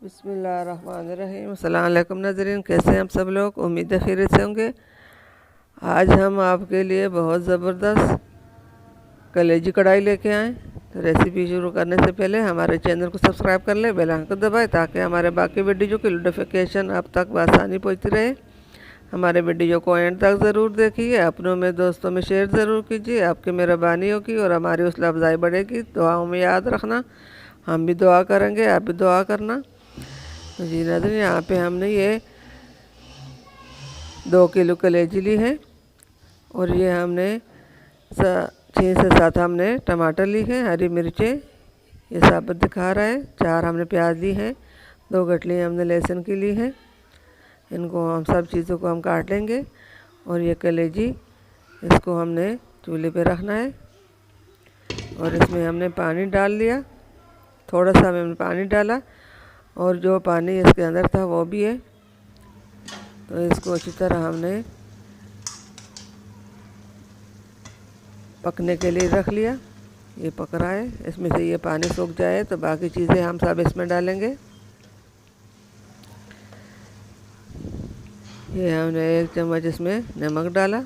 बिस्मिल्लाहिर्रहमानिर्रहीम। अस्सलाम वालेकुम नाज़रीन, कैसे हैं हम सब लोग? उम्मीद है खैरियत से होंगे। आज हम आपके लिए बहुत ज़बरदस्त कलेजी कढ़ाई लेके आए। तो रेसिपी शुरू करने से पहले हमारे चैनल को सब्सक्राइब कर लें, बेल आइकन को दबाएं ताकि हमारे बाकी वीडियो की नोटिफिकेशन आप तक बआसानी पहुँचती रहे। हमारे वीडियो को एंड तक ज़रूर देखिए, अपनों में दोस्तों में शेयर ज़रूर कीजिए। आपकी मेहरबानी होगी और हमारी हौसला अफजाई बढ़ेगी। दुआओं में याद रखना, हम भी दुआ करेंगे, आप भी दुआ करना। तो जी नाज़रीन, यहाँ पे हमने ये 2 किलो कलेजी ली है और ये हमने 6 से 7 हमने टमाटर ली है, हरी मिर्चें ये साबुत दिखा रहा है, 4 हमने प्याज ली है, 2 गठली हमने लहसुन की ली है। इनको हम सब चीज़ों को हम काट लेंगे और ये कलेजी इसको हमने चूल्हे पे रखना है और इसमें हमने पानी डाल लिया, थोड़ा सा हमने पानी डाला और जो पानी इसके अंदर था वो भी है। तो इसको अच्छी तरह हमने पकने के लिए रख लिया। ये पक रहा है, इसमें से ये पानी सूख जाए तो बाकी चीज़ें हम सब इसमें डालेंगे। ये हमने 1 चम्मच इसमें नमक डाला,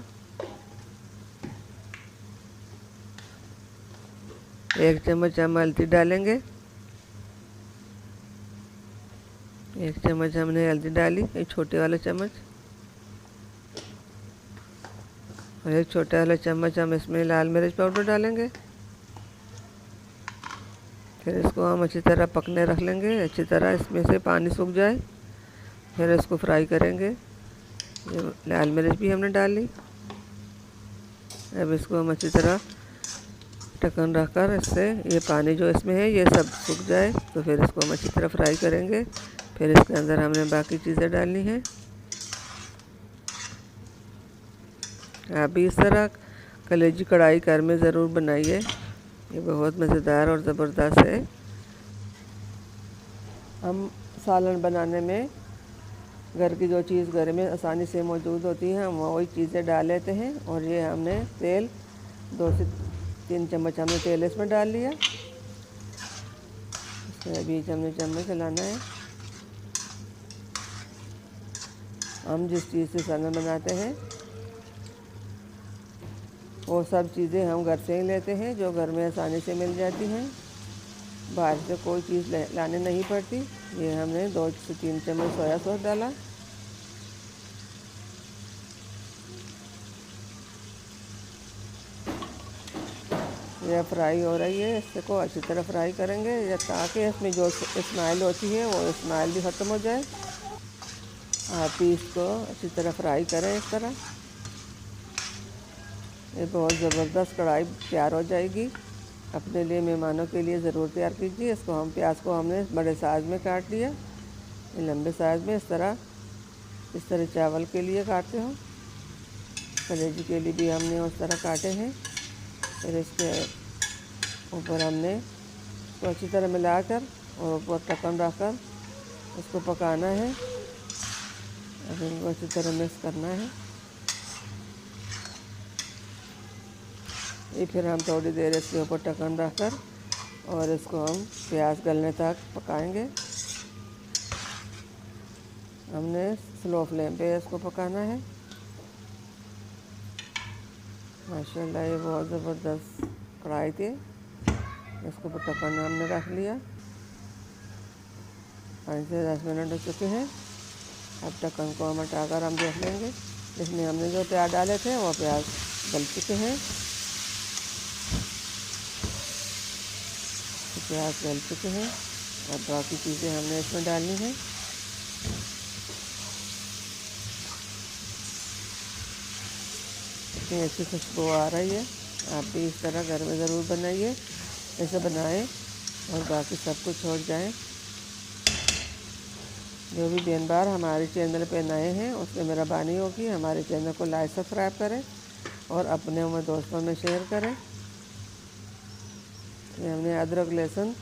1 चम्मच हम हल्दी डालेंगे, 1 चम्मच हमने हल्दी डाली, एक छोटे वाला चम्मच, और 1 छोटा वाला चम्मच हम इसमें लाल मिर्च पाउडर डालेंगे। फिर इसको हम अच्छी तरह पकने रख लेंगे, अच्छी तरह इसमें से पानी सूख जाए, फिर इसको फ्राई करेंगे। ये लाल मिर्च भी हमने डाली। अब इसको हम अच्छी तरह ढक्कन रखकर इससे ये पानी जो इसमें है ये सब सूख जाए तो फिर इसको हम अच्छी तरह फ्राई करेंगे। फिर इसके अंदर हमने बाकी चीज़ें डालनी है। आप भी इस तरह कलेजी कढ़ाई घर में ज़रूर बनाइए, ये बहुत मज़ेदार और ज़बरदस्त है। हम सालन बनाने में घर की जो चीज़ घर में आसानी से मौजूद होती है हम वही चीज़ें डाल लेते हैं। और ये हमने तेल 2 से 3 चम्मच हमने तेल इसमें डाल लिया। इसमें बीच हमने चम्मच चलाना है। हम जिस चीज़ से सालन बनाते हैं वो सब चीज़ें हम घर से ही लेते हैं, जो घर में आसानी से मिल जाती हैं, बाहर से कोई चीज़ लाने नहीं पड़ती। ये हमने 2 से 3 चम्मच सोया सॉस डाला। यह फ्राई हो रही है, इसको अच्छी तरह फ्राई करेंगे ताकि इसमें जो स्मेल होती है वो स्मेल भी ख़त्म हो जाए। आप भी इसको अच्छी तरह फ्राई करें इस तरह। ये बहुत ज़बरदस्त कढ़ाई तैयार हो जाएगी। अपने लिए मेहमानों के लिए ज़रूर तैयार कीजिए। इसको हम प्याज को हमने बड़े साइज़ में काट लिया, लंबे साइज़ में इस तरह चावल के लिए काटते हो, कलेजी के लिए भी हमने उस तरह काटे हैं। फिर इसके ऊपर हमने तो अच्छी तरह मिलाकर और ऊपर ढक्कन रखकर उसको पकाना है। अब इनको अच्छी तरह मिक्स करना है। ये फिर हम थोड़ी देर इसके ऊपर ढक्कन रखकर और इसको हम प्याज गलने तक पकाएंगे। हमने स्लो फ्लेम पे इसको पकाना है। माशाल्लाह ये बहुत ज़बरदस्त कढ़ाई थी। इसको ऊपर ढक्कन हमने रख लिया। 5 से 10 मिनट हो चुके हैं। अब ढक्कन को हम हटाकर हम देख लेंगे। इसमें हमने जो प्याज डाले थे वो प्याज गल चुके हैं। प्याज गल चुके हैं। अब बाकी चीज़ें हमने इसमें डालनी है। इतनी अच्छी खुशबू आ रही है। आप भी इस तरह घर में ज़रूर बनाइए, ऐसे बनाएं और बाकी सब कुछ छोड़ जाएं। जो भी दिन बार हमारे चैनल पे नए हैं उसमें मेहरबानी होगी हमारे चैनल को लाइक सब्सक्राइब करें और अपने में दोस्तों में शेयर करें। ये हमने अदरक लहसुन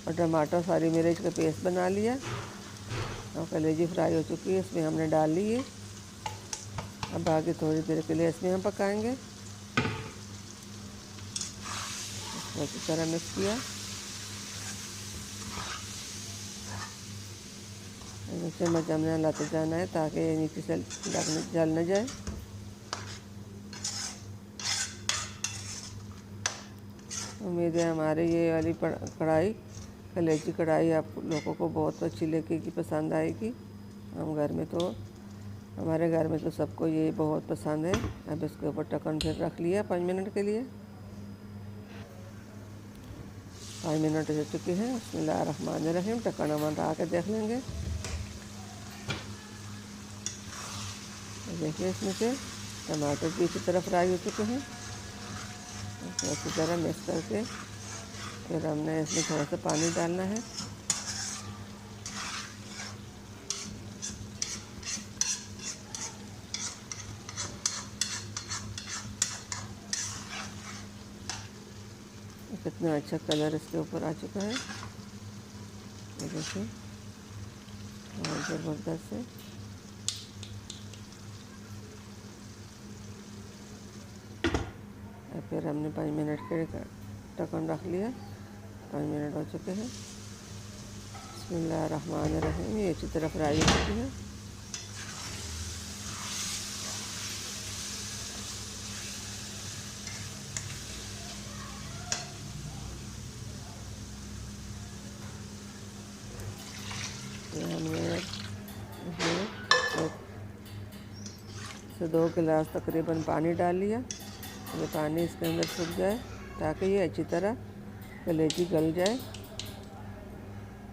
और टमाटर हरी मिर्च का पेस्ट बना लिया और कलेजी फ्राई हो चुकी है, इसमें हमने डाल ली है। अब आगे थोड़ी देर के लिए इसमें हम पकाएंगे। इसको अच्छी तरह मिक्स किया। चम्मच हमने लाते जाना है ताकि ये नीचे से जल न जाए। उम्मीद है हमारी ये वाली कढ़ाई, कलेजी कढ़ाई, आप लोगों को बहुत अच्छी लगेगी, पसंद आएगी। हमारे घर में तो सबको ये बहुत पसंद है। अब इसके ऊपर ढक्कन फिर रख लिया 5 मिनट के लिए। 5 मिनट हो चुके हैं। बिस्मिल्लाहिर्रहमानिर्रहीम। ढक्कन हम हटा के देख लेंगे। देखिए इसमें से टमाटर भी इसी तरह फ्राई हो चुके हैं। अच्छी तरह मिक्स करके फिर हमने इसमें थोड़ा सा पानी डालना है। कितना अच्छा कलर इसके ऊपर आ चुका है, देखिए बहुत ज़बरदस्त है। फिर हमने 5 मिनट के ढक्कन रख लिया। 5 मिनट हो चुके हैं। बिस्मिल्लाहिर्रहमानिर्रहीम। ये अच्छी तरह फ्राई हो चुकी है। हमने इसमें 2 गिलास तकरीबन पानी डाल लिया। ये पानी इसके अंदर सूख जाए ताकि ये अच्छी तरह कलेजी गल जाए।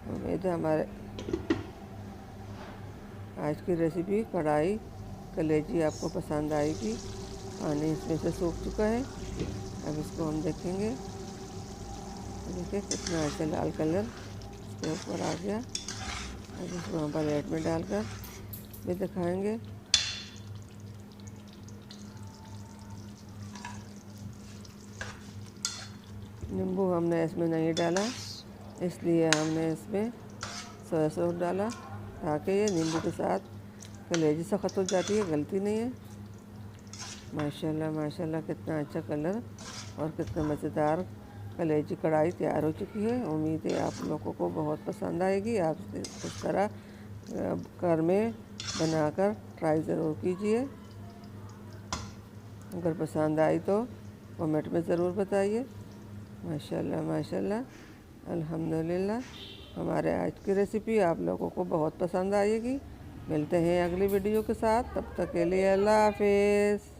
उम्मीद है हमारे आज की रेसिपी कढ़ाई कलेजी आपको पसंद आएगी। पानी इसमें से सूख चुका है। अब इसको हम देखेंगे। देखिए कितना अच्छा लाल कलर इसके ऊपर आ गया। अब इसको हम प्लेट में डालकर भी दिखाएंगे। नींबू हमने इसमें नहीं डाला, इसलिए हमने इसमें सोया सॉस डाला ताकि ये नींबू के साथ कलेजी सख्त हो जाती है, गलती नहीं है। माशाल्लाह माशाल्लाह कितना अच्छा कलर और कितना मज़ेदार कलेजी कढ़ाई तैयार हो चुकी है। उम्मीद है आप लोगों को बहुत पसंद आएगी। आप इस तरह घर में बनाकर ट्राई ज़रूर कीजिए। अगर पसंद आई तो कमेंट में ज़रूर बताइए। माशाल्लाह माशाल्लाह अल्हम्दुलिल्लाह। हमारे आज की रेसिपी आप लोगों को बहुत पसंद आएगी। मिलते हैं अगली वीडियो के साथ, तब तक के लिए अल्लाह हाफिज़।